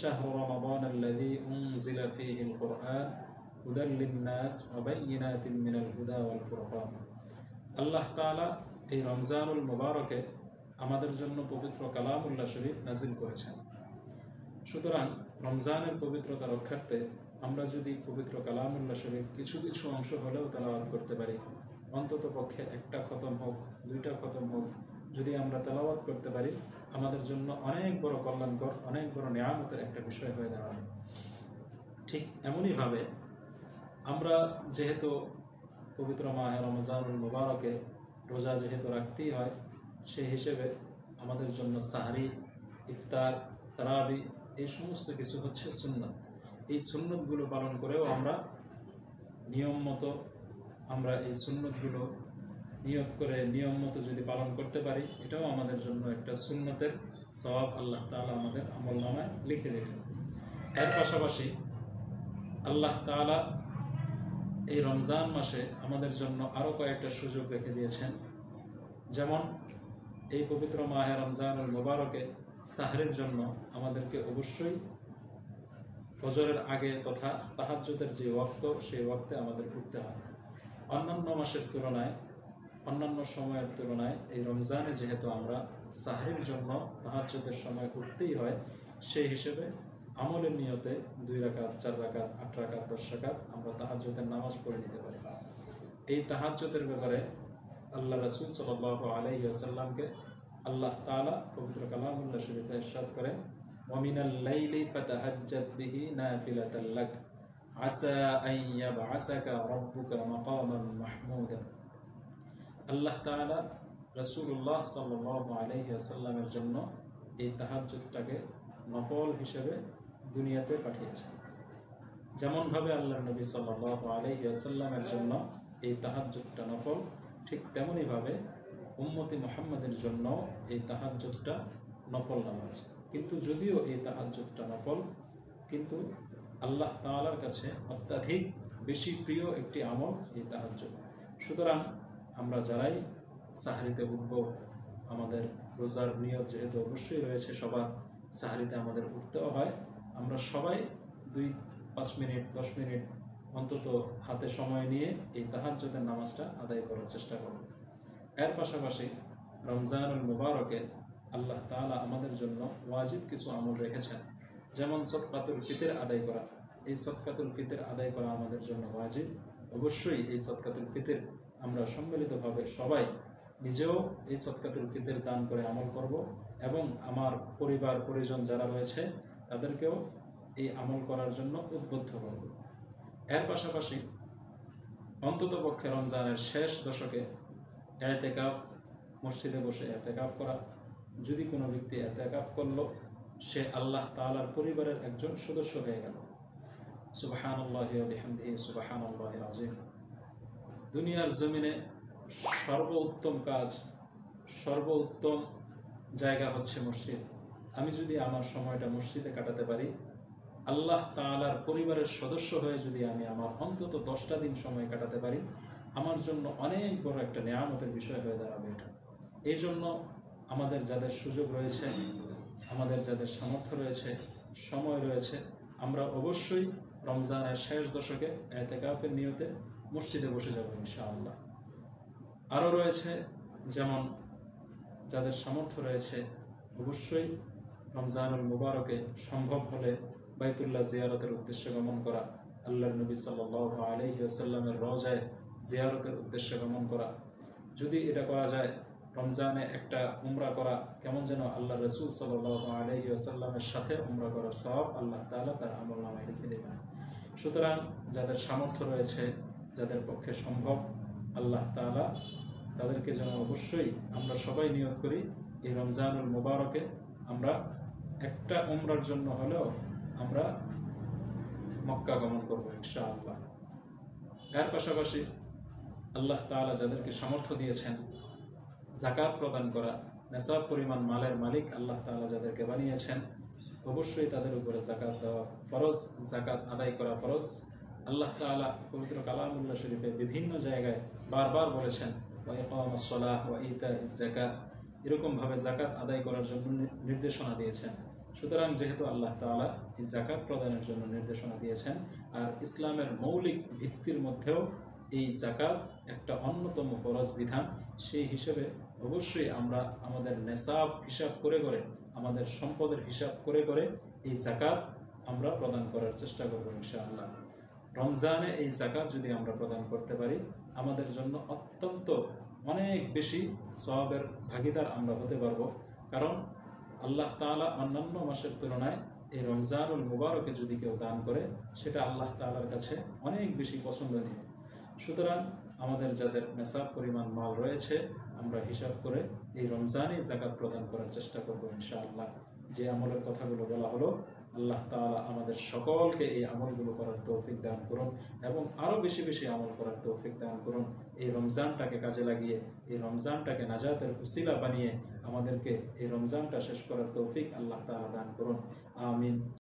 শাহরু রমাদান আল্লাযী উনজিলা ফীহিল কুরআন হুদাল লিন-নাস ওয়া বায়্যিনাতিন মিনাল হুদা ওয়াল ফুরকান। আল্লাহ তাআলা এই রমজানুল মুবারকে আমাদের জন্য পবিত্র কালামুল্লাহ শরীফ নাজিল করেছেন। সুতরাং রমজানের পবিত্রতা রক্ষার্থে আমরা যদি পবিত্র কালামুল্লাহ শরীফ কিছু কিছু অংশ হলেও তেলাওয়াত করতে পারি, অন্তত পক্ষে একটা খতম হোক, দুইটা খতম হোক, যদি আমরা তেলাওয়াত করতে পারি, আমাদের জন্য অনেক বড় কল্যাণকর, অনেক বড় নিয়ামতের একটা বিষয় হয়ে দাঁড়াবে। ঠিক এমনইভাবে আমরা যেহেতু পবিত্র মাহে রমজানুল মুবারকে রোজা যেহেতু রাখতেই হয়, সেই হিসেবে আমাদের জন্য সাহরি, ইফতার, তারাবি এই সমস্ত কিছু হচ্ছে সুন্নাত। এই সুন্নতগুলো পালন করেও আমরা নিয়ম মতো আমরা এই সুন্নতগুলো নিয়ত করে নিয়ম মতো যদি পালন করতে পারি, এটাও আমাদের জন্য একটা সুন্নতের সওয়াব আল্লাহ তাআলা আমাদের আমলনামায় লিখে দেবেন। এর পাশাপাশি আল্লাহ তাআলা এই রমজান মাসে আমাদের জন্য আরও কয়েকটা সুযোগ রেখে দিয়েছেন। যেমন এই পবিত্র মাহে রমজানুল মুবারকে সাহরের জন্য আমাদেরকে অবশ্যই ফজরের আগে তথা তাহাজ্জুদের যে ওয়াক্ত, সেই ওয়াক্তে আমাদের উঠতে হয়। অন্যান্য মাসের তুলনায়, অন্যান্য সময়ের তুলনায় এই রমজানে যেহেতু আমরা সাহরের জন্য তাহাজ্জুদের সময় উঠতেই হয়, সেই হিসেবে আমলের নিয়তে 2 রাকাত, 4 রাকাত, 8 রাকাত, 10 রাকাত আমরা তাহাজ্জুদের নামাজ পড়ে নিতে পারি। এই তাহাজ্জুদের ব্যাপারে আল্লাহ রাসূল সাল্লাল্লাহু আলাইহি ওয়াসাল্লামকে আল্লাহ তাআলা পবিত্র কালামুল্লাহ শরীফে ইরশাদ করেন, ওয়া মিনাল লাইলি ফাতাহাজ্জাদ বিহি নাফিলাতাল লাক আসা আন ইয়াবআসাকা রাব্বুকা মাকামান মাহমুদা। আল্লাহ তাআলা রাসূলুল্লাহ সাল্লাল্লাহু আলাইহি ওয়াসাল্লামের জন্য এই তাহাজ্জুদটাকে নফল হিসেবে দুনিয়াতে পাঠিয়েছেন। যেমনভাবে আল্লাহর নবী সাল্লাল্লাহু আলাইহি ওয়াসাল্লামের জন্য এই তাহাজ্জুদটা নফল, ঠিক তেমনইভাবে উম্মতি মুহাম্মাদের জন্য এই তাহাজ্জুদটা নফল নামাজ। কিন্তু যদিও এই তাহাজ্জুদটা নফল, কিন্তু আল্লাহ তাআলার কাছে অত্যাধিক বেশি প্রিয় একটি আমল এই তাহাজ্জুদ। সুতরাং আমরা যারাই সাহরিতে উঠব, আমাদের রোজার নিয়ত যেহেতু অবশ্যই রয়েছে, সবার সাহরিতে আমাদের উঠতেও হয়, আমরা সবাই 2-5 মিনিট 10 মিনিট অন্তত হাতে সময় নিয়ে এই তাহাজ্জুদের নামাজটা আদায় করার চেষ্টা করব। এর পাশাপাশি রমজানুল মুবারকে আল্লাহ তাআলা আমাদের জন্য ওয়াজিব কিছু আমল রেখেছেন। যেমন সদকাতুল ফিতর আদায় করা। এই সদকাতুল ফিতর আদায় করা আমাদের জন্য ওয়াজিব। অবশ্যই এই সদকাতুল ফিতর আমরা সম্মিলিতভাবে সবাই নিজেও এই সদকাতুল ফিতর দান করে আমল করব, এবং আমার পরিবার পরিজন যারা রয়েছে তাদেরকেও এই আমল করার জন্য উদ্বুদ্ধ করব। এর পাশাপাশি অন্ততপক্ষে রমজানের শেষ দশকে এতেকাফ, মসজিদে বসে এতেকাফ করা। যদি কোনো ব্যক্তি এতেকাফ করলো, সে আল্লাহ তাআলার পরিবারের একজন সদস্য হয়ে গেল। সুবহানাল্লাহি ওয়া বিহামদিহি সুবহানাল্লাহিল আযীম। দুনিয়ার জমিনে সর্বোত্তম কাজ, সর্বোত্তম জায়গা হচ্ছে মসজিদ। আমি যদি আমার সময়টা মসজিদে কাটাতে পারি, আল্লাহ তাআলার পরিবারের সদস্য হয়ে যদি আমি আমার অন্তত 10টা দিন সময় কাটাতে পারি, আমার জন্য অনেক বড় একটা নিয়ামতের বিষয় হয়ে দাঁড়াবে এটা। এই জন্য আমাদের যাদের সুযোগ রয়েছে, আমাদের যাদের সামর্থ্য রয়েছে, সময় রয়েছে, আমরা অবশ্যই রমজানের শেষ দশকে এতেকাফের নিয়তে মসজিদে বসে যাব ইনশাআল্লাহ। আরও রয়েছে, যেমন যাদের সামর্থ্য রয়েছে, অবশ্যই রমজানুল মুবারকে সম্ভব হলে বাইতুল্লাহ জিয়ারতের উদ্দেশ্যে গমন করা, আল্লাহর নবী সাল্লাল্লাহু আলাইহি ওয়াসাল্লামের রওজায় জিয়ারতের উদ্দেশ্যে গমন করা। যদি এটা করা যায়, রমজানে একটা উমরা করা কেমন যেন আল্লাহ রাসূল সাল্লাল্লাহু আলাইহি ওয়াসাল্লামের সাথে উমরা করার সওয়াব আল্লাহ তাআলা তার আমলনামায় লিখে দেবেন। সুতরাং যাদের সামর্থ্য রয়েছে, যাদের পক্ষে সম্ভব, আল্লাহ তাআলা তাদেরকে যেন অবশ্যই আমরা সবাই নিয়ত করি এই রমজানুল মুবারকে আমরা একটা উমরার জন্য হলেও আমরা মক্কা গমন করব ইনশাআল্লাহ। এর পাশাপাশি আল্লাহ তাআলা যাদেরকে সামর্থ্য দিয়েছেন যাকাত প্রদান করা, নেসাব পরিমাণ মালের মালিক আল্লাহ তাআলা যাদেরকে বানিয়েছেন, অবশ্যই তাদের উপরে যাকাত দেওয়া ফরজ, যাকাত আদায় করা ফরজ। আল্লাহ তাআলা পবিত্র কালামুল্লাহ শরীফে বিভিন্ন জায়গায় বারবার বলেছেন, ওয়া ইকামাস সালাহ ওয়া ইতাইজ যাকাত, এরকমভাবে যাকাত আদায় করার জন্য নির্দেশনা দিয়েছেন। সুতরাং যেহেতু আল্লাহ তাআলা এই জাকাত প্রদানের জন্য নির্দেশনা দিয়েছেন, আর ইসলামের মৌলিক ভিত্তির মধ্যেও এই জাকাত একটা অন্যতম ফরজ বিধান, সেই হিসেবে অবশ্যই আমরা আমাদের নেসাব হিসাব করে করে, আমাদের সম্পদের হিসাব করে করে এই জাকাত আমরা প্রদান করার চেষ্টা করব ইনশাআল্লাহ। রমজানে এই জাকাত যদি আমরা প্রদান করতে পারি, আমাদের জন্য অত্যন্ত অনেক বেশি সওয়াবের ভাগীদার আমরা হতে পারবো। কারণ আল্লাহ তাআলা অন্যান্য মাসের তুলনায় এই রমজানুল মুবারকে যদি কেউ দান করে, সেটা আল্লাহ তাআলার কাছে অনেক বেশি পছন্দনীয়। সুতরাং আমাদের যাদের নেসাব পরিমাণ মাল রয়েছে, আমরা হিসাব করে এই রমজানে জাকাত প্রদান করার চেষ্টা করব ইনশাআল্লাহ। যে আমলের কথাগুলো বলা হলো, আল্লাহ তাআলা আমাদের সকলকে এই আমলগুলো করার তৌফিক দান করুন এবং আরও বেশি বেশি আমল করার তৌফিক দান করুন। এই রমজানটাকে কাজে লাগিয়ে, এই রমজানটাকে নাজাতের উসিলা বানিয়ে আমাদেরকে এই রমজানটা শেষ করার তৌফিক আল্লাহ তাআলা দান করুন। আমিন।